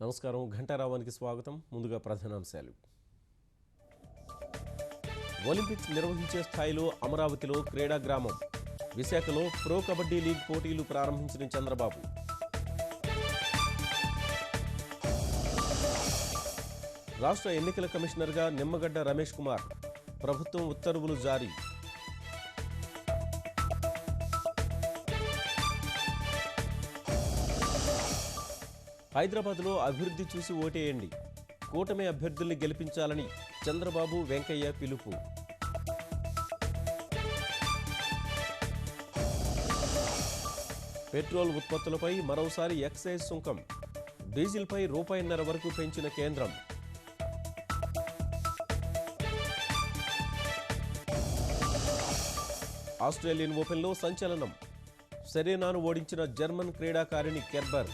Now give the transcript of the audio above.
నమస్కారం. ఘంటారావానికి స్వాగతం. ముందుగా ప్రధానాంశాలు. ఒలింపిక్స్ నిర్వహించే స్థాయిలో అమరావతిలో క్రీడా గ్రామం. విశాఖలో ప్రో కబడ్డీ లీగ్ పోటీలు ప్రారంభించిన చంద్రబాబు. రాష్ట్ర ఎన్నికల కమిషనర్గా నిమ్మగడ్డ రమేష్ కుమార్. ప్రభుత్వం ఉత్తర్వులు జారీ. హైదరాబాద్లో అభివృద్ధి చూసి ఓటేయండి. కూటమి అభ్యర్థుల్ని గెలిపించాలని చంద్రబాబు, వెంకయ్య పిలుపు. పెట్రోల్ ఉత్పత్తులపై మరోసారి ఎక్సైజ్ సుంకం. డీజిల్పై ₹1.5 వరకు పెంచిన కేంద్రం. ఆస్ట్రేలియన్ ఓపెన్లో సంచలనం. సెరెనాను ఓడించిన జర్మన్ క్రీడాకారిణి కెర్బర్.